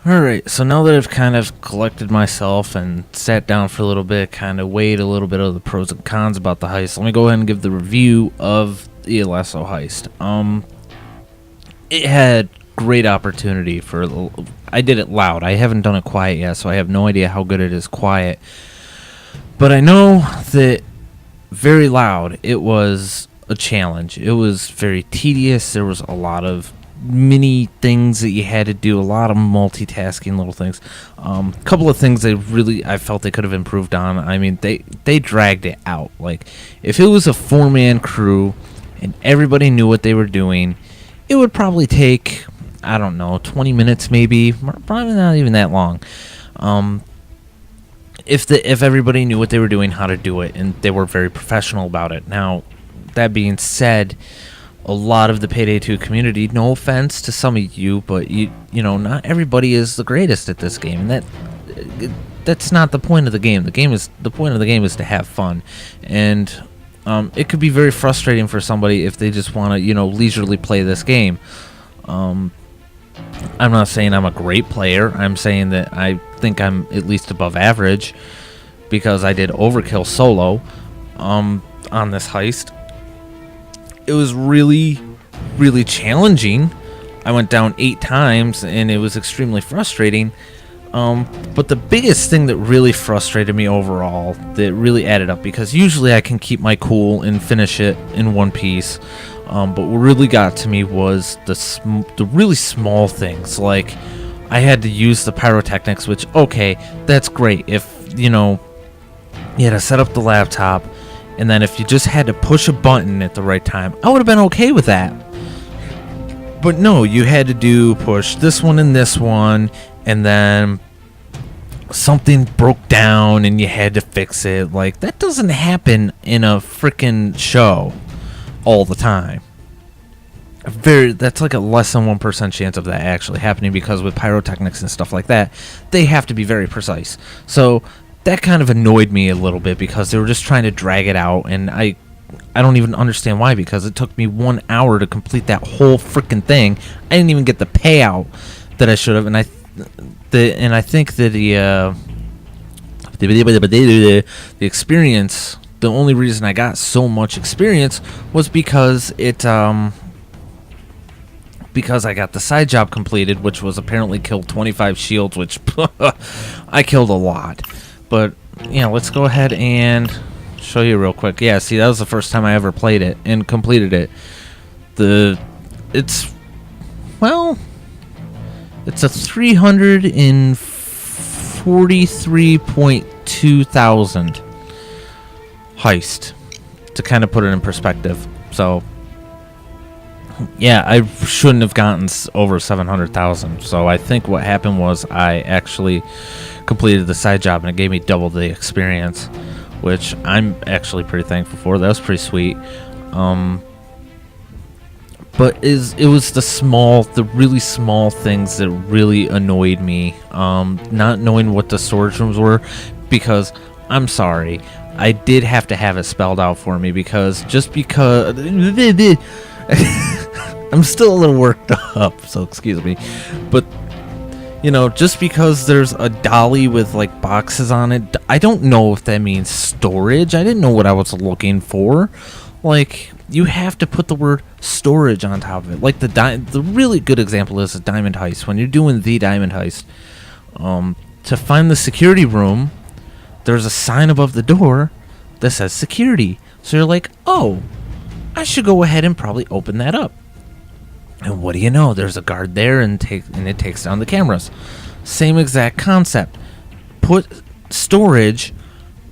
Alright, so now that I've kind of collected myself and sat down for a little bit, kind of weighed a little bit of the pros and cons about the heist, let me go ahead and give the review of the Alesso heist. It had great opportunity for... I did it loud. I haven't done it quiet yet, so I have no idea how good it is quiet. But I know that very loud, it was a challenge. It was very tedious. There was a lot of mini things that you had to do, a lot of multitasking little things. A couple of things I felt they could have improved on. I mean, they dragged it out. Like, if it was a 4-man crew and everybody knew what they were doing, it would probably take, I don't know, 20 minutes maybe, probably not even that long. If everybody knew what they were doing, how to do it, and they were very professional about it. Now, that being said, a lot of the Payday 2 community, no offense to some of you, but you know, not everybody is the greatest at this game, and that's not the point of the game. The point of the game is to have fun, and it could be very frustrating for somebody if they just want to, you know, leisurely play this game. I'm not saying I'm a great player. I'm saying that I think I'm at least above average because I did overkill solo on this heist. It was really, really challenging. I went down 8 times, and it was extremely frustrating. But the biggest thing that really frustrated me overall, that really added up, because usually I can keep my cool and finish it in one piece. But what really got to me was the really small things. Like, I had to use the pyrotechnics, which, okay, that's great. If, you know, you had to set up the laptop, and then if you just had to push a button at the right time, I would have been okay with that. But no, you had to push this one and this one, and then something broke down and you had to fix it. Like, that doesn't happen in a freaking show all the time. That's like a less than 1% chance of that actually happening, because with pyrotechnics and stuff like that, they have to be very precise. So that kind of annoyed me a little bit, because they were just trying to drag it out, and I don't even understand why, because it took me 1 hour to complete that whole freaking thing. I didn't even get the payout that I should have, and I think that the experience, the only reason I got so much experience was because because I got the side job completed, which was apparently killed 25 shields, which I killed a lot. But yeah, let's go ahead and show you real quick. Yeah, see, that was the first time I ever played it and completed it. It's a 343.2 thousand heist, to kind of put it in perspective. So yeah, I shouldn't have gotten over 700,000. So I think what happened was I actually completed the side job, and it gave me double the experience, which I'm actually pretty thankful for. That was pretty sweet. But it was the really small things that really annoyed me. Not knowing what the storage rooms were, because I'm sorry, I did have to have it spelled out for me, because I'm still a little worked up, so excuse me. But, you know, just because there's a dolly with, like, boxes on it, I don't know if that means storage. I didn't know what I was looking for. Like, you have to put the word storage on top of it. Like, the really good example is a diamond heist. When you're doing the diamond heist, to find the security room, there's a sign above the door that says security. So you're like, oh, I should go ahead and probably open that up. And what do you know? There's a guard there, and it takes down the cameras. Same exact concept. Put storage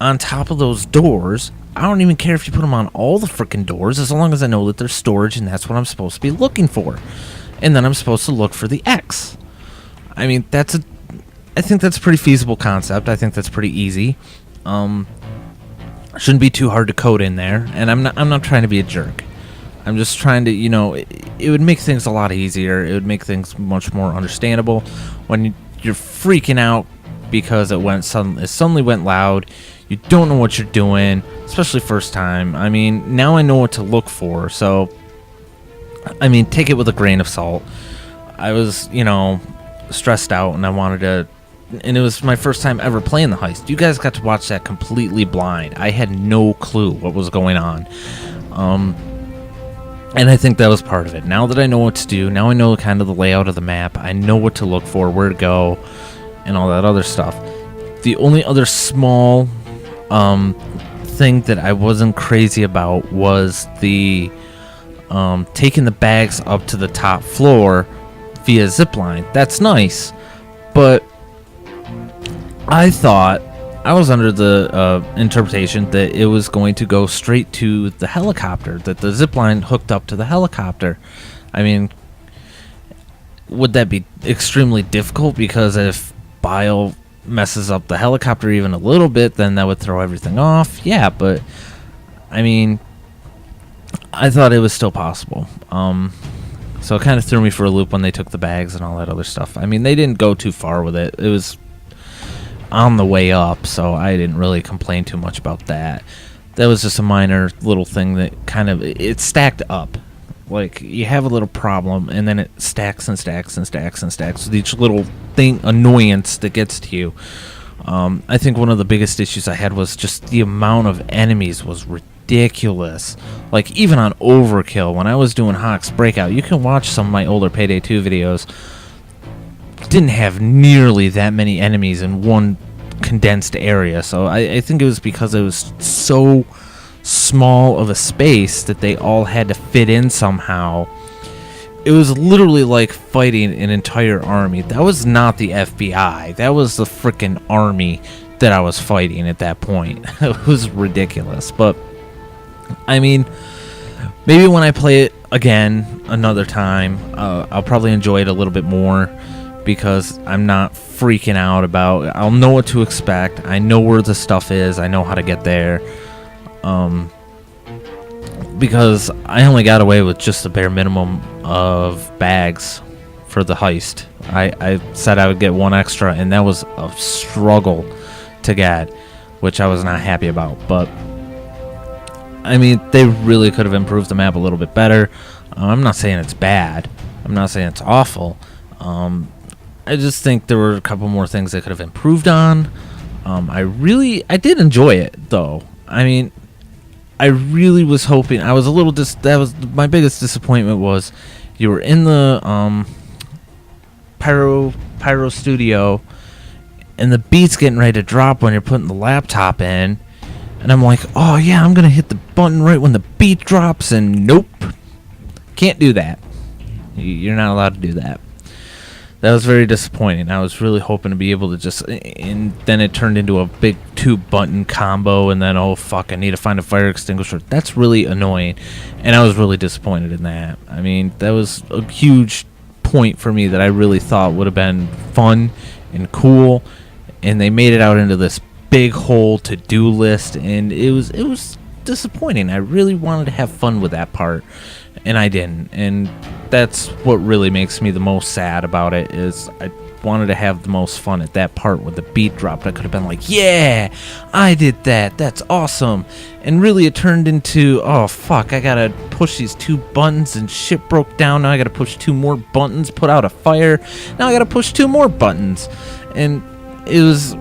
on top of those doors. I don't even care if you put them on all the freaking doors, as long as I know that there's storage, and that's what I'm supposed to be looking for. And then I'm supposed to look for the X. I mean, I think that's a pretty feasible concept. I think that's pretty easy. Shouldn't be too hard to code in there, and I'm not trying to be a jerk. I'm just trying to, you know, it would make things a lot easier. It would make things much more understandable when you're freaking out because it suddenly went loud. You don't know what you're doing, especially first time. I mean, now I know what to look for, so I mean, take it with a grain of salt. I was, you know, stressed out, and I wanted to, and it was my first time ever playing the heist. You guys got to watch that completely blind. I had no clue what was going on. And I think that was part of it. Now that I know what to do, now I know kind of the layout of the map, I know what to look for, where to go, and all that other stuff. The only other small thing that I wasn't crazy about was the taking the bags up to the top floor via zipline. That's nice, but I thought, I was under the interpretation that it was going to go straight to the helicopter, that the zipline hooked up to the helicopter. I mean, would that be extremely difficult? Because if Bile messes up the helicopter even a little bit, then that would throw everything off. Yeah, but I mean, I thought it was still possible. So it kind of threw me for a loop when they took the bags and all that other stuff. I mean, they didn't go too far with it. It was on the way up, so I didn't really complain too much about that. That was just a minor little thing that kind of, it stacked up. Like, you have a little problem, and then it stacks and stacks and stacks and stacks with each little thing, annoyance that gets to you. I think one of the biggest issues I had was just the amount of enemies was ridiculous. Like, even on Overkill, when I was doing Hawk's Breakout, you can watch some of my older Payday 2 videos, didn't have nearly that many enemies in one condensed area. So I think it was because it was so small of a space that they all had to fit in somehow. It was literally like fighting an entire army. That was not the FBI. That was the frickin' army that I was fighting at that point. It was ridiculous. But I mean, maybe when I play it again another time, I'll probably enjoy it a little bit more, because I'm not freaking out about, I'll know what to expect. I know where the stuff is. I know how to get there. Because I only got away with just the bare minimum of bags for the heist. I said I would get one extra, and that was a struggle to get, which I was not happy about. But I mean, they really could have improved the map a little bit better. I'm not saying it's bad. I'm not saying it's awful. I just think there were a couple more things they could have improved on. I did enjoy it, though. I mean, I really was hoping, I was a little that was my biggest disappointment, was you were in the Pyro studio, and the beat's getting ready to drop when you're putting the laptop in, and I'm like, oh yeah, I'm gonna hit the button right when the beat drops, and nope, can't do that. You're not allowed to do that. That was very disappointing. I was really hoping to be able to just, and then it turned into a big 2-button combo, and then, oh fuck, I need to find a fire extinguisher. That's really annoying, and I was really disappointed in that. I mean, that was a huge point for me that I really thought would have been fun and cool, and they made it out into this big whole to-do list, and it was disappointing. I really wanted to have fun with that part, and I didn't, and that's what really makes me the most sad about it, is I wanted to have the most fun at that part when the beat dropped. I could have been like, yeah, I did that, that's awesome. And really it turned into, oh fuck, I gotta push these 2 buttons and shit broke down. Now I gotta push 2 more buttons, put out a fire. Now I gotta push 2 more buttons. And it was,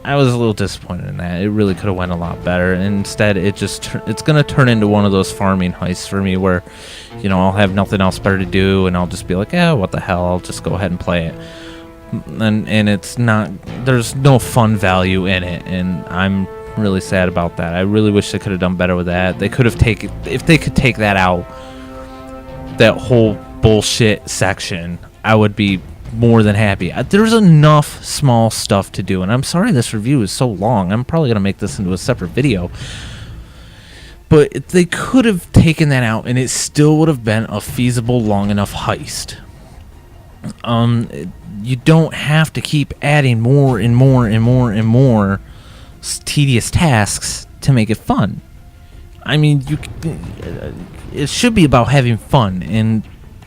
I was a little disappointed in that. It really could have went a lot better. And instead, it's going to turn into one of those farming heists for me where, you know, I'll have nothing else better to do, and I'll just be like, what the hell, I'll just go ahead and play it. And it's not, there's no fun value in it, and I'm really sad about that. I really wish they could have done better with that. They could have if they could take that out, that whole bullshit section, I would be more than happy. There's enough small stuff to do, and I'm sorry this review is so long. I'm probably going to make this into a separate video, but they could have taken that out and it still would have been a feasible long enough heist. You don't have to keep adding more and more and more and more tedious tasks to make it fun. I mean, it should be about having fun, and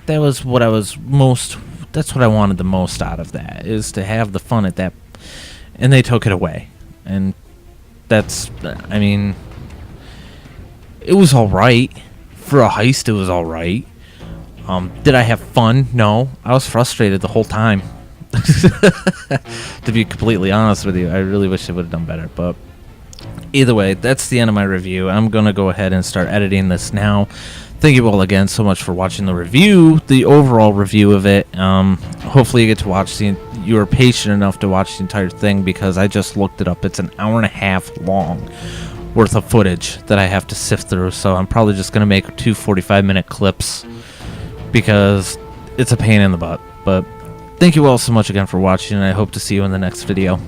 that was what that's what I wanted the most out of that, is to have the fun at that, and they took it away. And that's, I mean, it was alright. For a heist, it was alright. Did I have fun? No. I was frustrated the whole time. To be completely honest with you, I really wish I would have done better. But either way, that's the end of my review. I'm going to go ahead and start editing this now. Thank you all again so much for watching the review, the overall review of it. Hopefully you get to watch you are patient enough to watch the entire thing, because I just looked it up. It's an hour and a half long worth of footage that I have to sift through. So I'm probably just going to make 2 45-minute clips because it's a pain in the butt. But thank you all so much again for watching, and I hope to see you in the next video.